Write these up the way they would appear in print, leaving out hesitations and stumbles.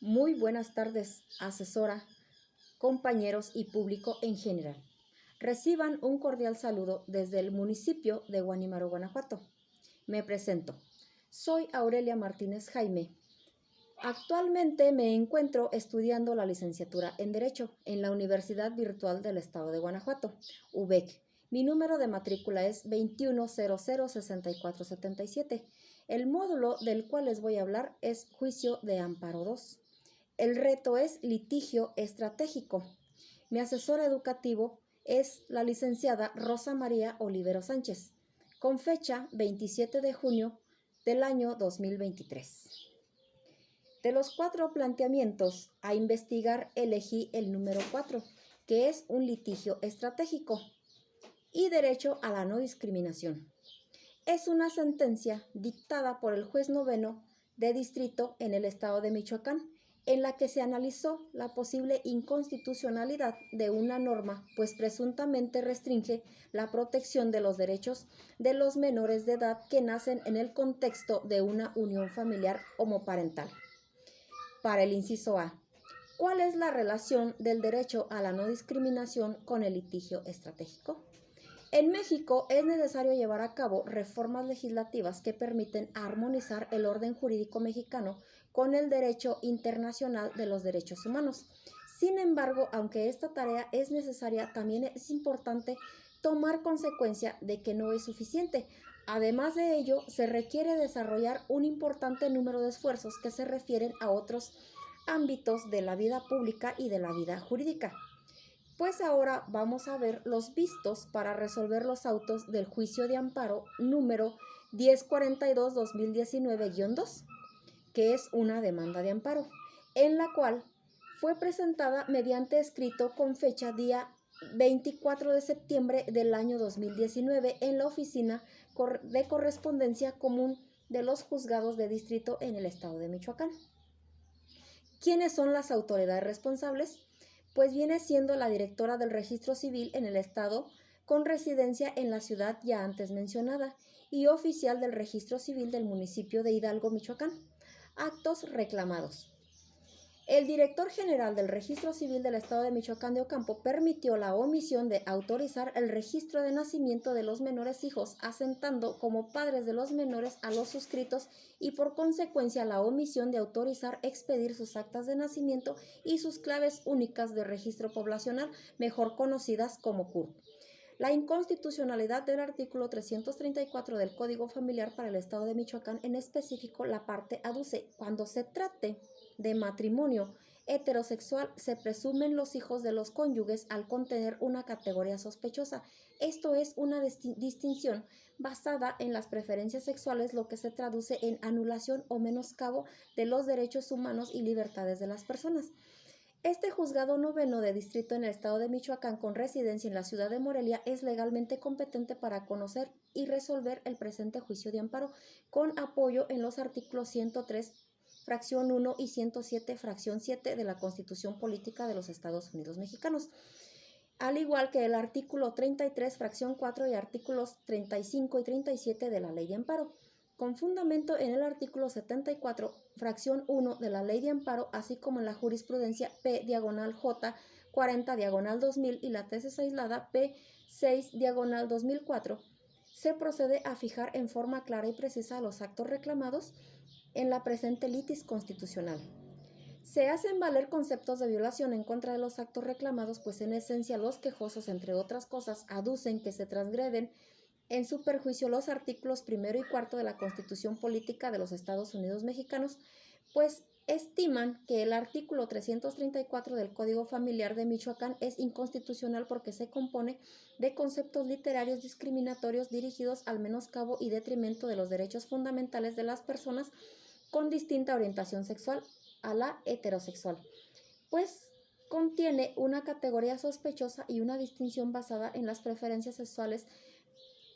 Muy buenas tardes, asesora, compañeros y público en general. Reciban un cordial saludo desde el municipio de Guanímaro, Guanajuato. Me presento. Soy Aurelia Martínez Jaime. Actualmente me encuentro estudiando la licenciatura en Derecho en la Universidad Virtual del Estado de Guanajuato, UVEC. Mi número de matrícula es 21006477. El módulo del cual les voy a hablar es Juicio de Amparo 2. El reto es litigio estratégico. Mi asesor educativo es la licenciada Rosa María Olivero Sánchez, con fecha 27 de junio del año 2023. De los 4 planteamientos a investigar, elegí el número 4, que es un litigio estratégico y derecho a la no discriminación. Es una sentencia dictada por el juez noveno de distrito en el estado de Michoacán, en la que se analizó la posible inconstitucionalidad de una norma, pues presuntamente restringe la protección de los derechos de los menores de edad que nacen en el contexto de una unión familiar homoparental. Para el inciso A, ¿cuál es la relación del derecho a la no discriminación con el litigio estratégico? En México es necesario llevar a cabo reformas legislativas que permiten armonizar el orden jurídico mexicano con el derecho internacional de los derechos humanos. Sin embargo, aunque esta tarea es necesaria, también es importante tomar consecuencia de que no es suficiente. Además de ello, se requiere desarrollar un importante número de esfuerzos que se refieren a otros ámbitos de la vida pública y de la vida jurídica. Pues ahora vamos a ver los vistos para resolver los autos del juicio de amparo número 1042-2019-2, que es una demanda de amparo, en la cual fue presentada mediante escrito con fecha día 24 de septiembre del año 2019 en la oficina de correspondencia común de los juzgados de distrito en el estado de Michoacán. ¿Quiénes son las autoridades responsables? Pues viene siendo la directora del registro civil en el estado con residencia en la ciudad ya antes mencionada y oficial del registro civil del municipio de Hidalgo, Michoacán. Actos reclamados. El director general del Registro Civil del Estado de Michoacán de Ocampo permitió la omisión de autorizar el registro de nacimiento de los menores hijos, asentando como padres de los menores a los suscritos y por consecuencia la omisión de autorizar expedir sus actas de nacimiento y sus claves únicas de registro poblacional, mejor conocidas como CURP. La inconstitucionalidad del artículo 334 del Código Familiar para el Estado de Michoacán, en específico la parte aduce, cuando se trate de matrimonio heterosexual, se presumen los hijos de los cónyuges al contener una categoría sospechosa. Esto es una distinción basada en las preferencias sexuales, lo que se traduce en anulación o menoscabo de los derechos humanos y libertades de las personas. Este juzgado noveno de distrito en el estado de Michoacán con residencia en la ciudad de Morelia es legalmente competente para conocer y resolver el presente juicio de amparo con apoyo en los artículos 103, fracción 1 y 107, fracción 7 de la Constitución Política de los Estados Unidos Mexicanos, al igual que el artículo 33, fracción 4 y artículos 35 y 37 de la Ley de Amparo, con fundamento en el artículo 74, fracción 1 de la Ley de Amparo, así como en la jurisprudencia P/J 40/2000 y la tesis aislada P6/2004, se procede a fijar en forma clara y precisa los actos reclamados en la presente litis constitucional. Se hacen valer conceptos de violación en contra de los actos reclamados, pues en esencia los quejosos, entre otras cosas, aducen que se transgreden en su perjuicio los artículos 1 y 4 de la Constitución Política de los Estados Unidos Mexicanos, pues estiman que el artículo 334 del Código Familiar de Michoacán es inconstitucional porque se compone de conceptos literarios discriminatorios dirigidos al menoscabo y detrimento de los derechos fundamentales de las personas con distinta orientación sexual a la heterosexual, pues contiene una categoría sospechosa y una distinción basada en las preferencias sexuales.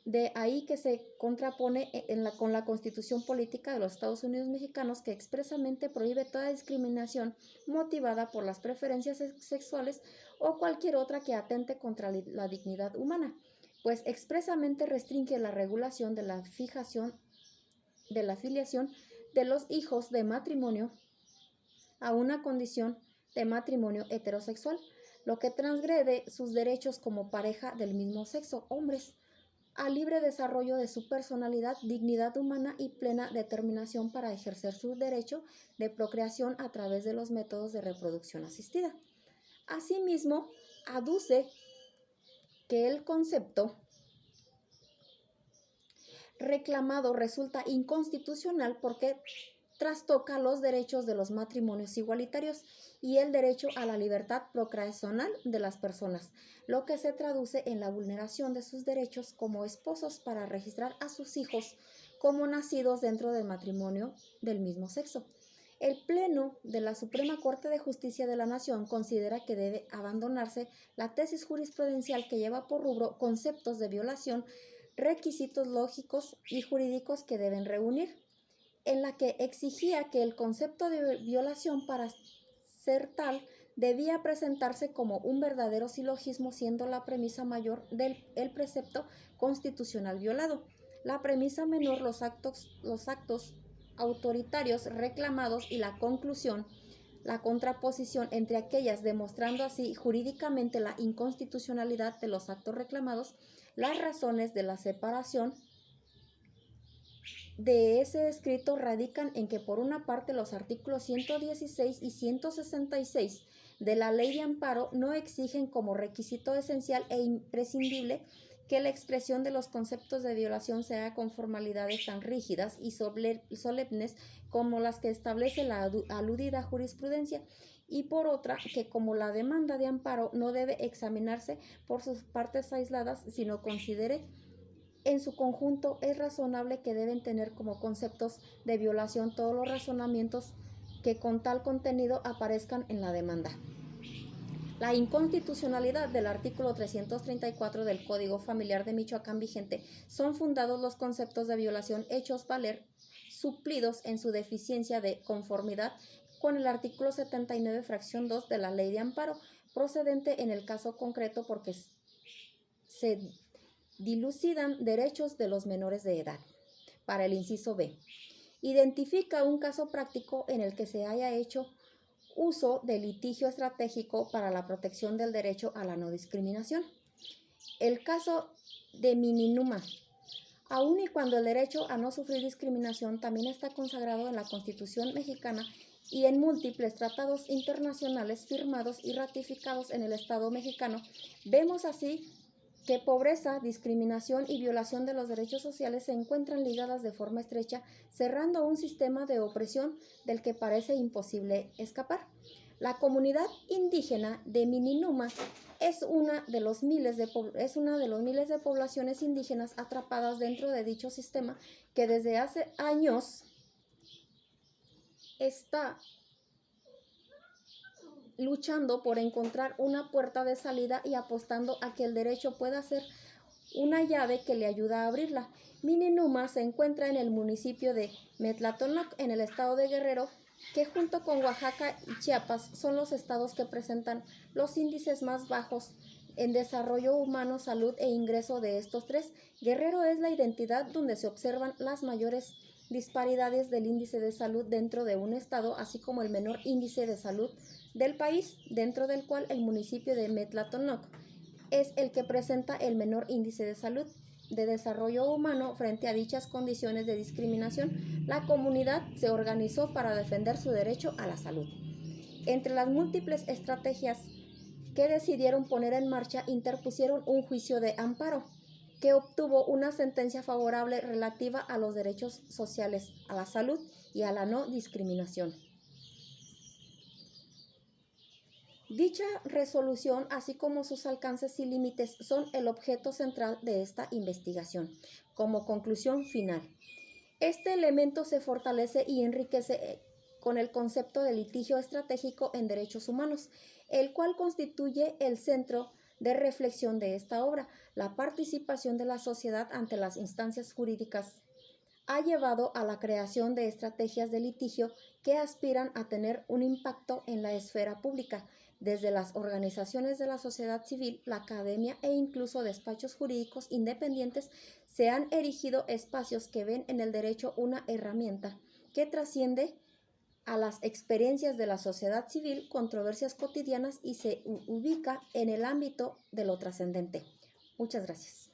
De ahí que se contrapone con la Constitución Política de los Estados Unidos Mexicanos, que expresamente prohíbe toda discriminación motivada por las preferencias sexuales o cualquier otra que atente contra la dignidad humana, pues expresamente restringe la regulación de la fijación de la filiación de los hijos de matrimonio a una condición de matrimonio heterosexual, lo que transgrede sus derechos como pareja del mismo sexo, hombres, al libre desarrollo de su personalidad, dignidad humana y plena determinación para ejercer su derecho de procreación a través de los métodos de reproducción asistida. Asimismo, aduce que el concepto reclamado resulta inconstitucional porque trastoca los derechos de los matrimonios igualitarios y el derecho a la libertad procreacional de las personas, lo que se traduce en la vulneración de sus derechos como esposos para registrar a sus hijos como nacidos dentro del matrimonio del mismo sexo. El Pleno de la Suprema Corte de Justicia de la Nación considera que debe abandonarse la tesis jurisprudencial que lleva por rubro conceptos de violación, requisitos lógicos y jurídicos que deben reunir, en la que exigía que el concepto de violación para ser tal debía presentarse como un verdadero silogismo, siendo la premisa mayor el precepto constitucional violado, la premisa menor los actos autoritarios reclamados y la conclusión, la contraposición entre aquellas, demostrando así jurídicamente la inconstitucionalidad de los actos reclamados, las razones de la separación de ese escrito radican en que por una parte los artículos 116 y 166 de la Ley de Amparo no exigen como requisito esencial e imprescindible que la expresión de los conceptos de violación sea con formalidades tan rígidas y solemnes como las que establece la aludida jurisprudencia, y por otra, que como la demanda de amparo no debe examinarse por sus partes aisladas, sino considere en su conjunto, es razonable que deben tener como conceptos de violación todos los razonamientos que con tal contenido aparezcan en la demanda. La inconstitucionalidad del artículo 334 del Código Familiar de Michoacán vigente son fundados los conceptos de violación hechos valer, suplidos en su deficiencia de conformidad con el artículo 79, fracción 2 de la Ley de Amparo, procedente en el caso concreto porque se dilucidan derechos de los menores de edad. Para el inciso B, identifica un caso práctico en el que se haya hecho uso de litigio estratégico para la protección del derecho a la no discriminación. El caso de Mininuma. Aun y cuando el derecho a no sufrir discriminación también está consagrado en la Constitución mexicana y en múltiples tratados internacionales firmados y ratificados en el Estado mexicano, vemos así que pobreza, discriminación y violación de los derechos sociales se encuentran ligadas de forma estrecha, cerrando un sistema de opresión del que parece imposible escapar. La comunidad indígena de Mininuma es una de los miles de poblaciones indígenas atrapadas dentro de dicho sistema que desde hace años está luchando por encontrar una puerta de salida y apostando a que el derecho pueda ser una llave que le ayuda a abrirla. Mininuma se encuentra en el municipio de Metlatonoc, en el estado de Guerrero, que junto con Oaxaca y Chiapas son los estados que presentan los índices más bajos en desarrollo humano, salud e ingreso de estos tres. Guerrero es la identidad donde se observan las mayores disparidades del índice de salud dentro de un estado, así como el menor índice de salud del país, dentro del cual el municipio de Metlatonoc es el que presenta el menor índice de salud de desarrollo humano. Frente a dichas condiciones de discriminación, la comunidad se organizó para defender su derecho a la salud. Entre las múltiples estrategias que decidieron poner en marcha, interpusieron un juicio de amparo que obtuvo una sentencia favorable relativa a los derechos sociales, a la salud y a la no discriminación. Dicha resolución, así como sus alcances y límites, son el objeto central de esta investigación. Como conclusión final, este elemento se fortalece y enriquece con el concepto de litigio estratégico en derechos humanos, el cual constituye el centro de reflexión de esta obra. La participación de la sociedad ante las instancias jurídicas ha llevado a la creación de estrategias de litigio que aspiran a tener un impacto en la esfera pública. Desde las organizaciones de la sociedad civil, la academia e incluso despachos jurídicos independientes se han erigido espacios que ven en el derecho una herramienta que trasciende a las experiencias de la sociedad civil, controversias cotidianas y se ubica en el ámbito de lo trascendente. Muchas gracias.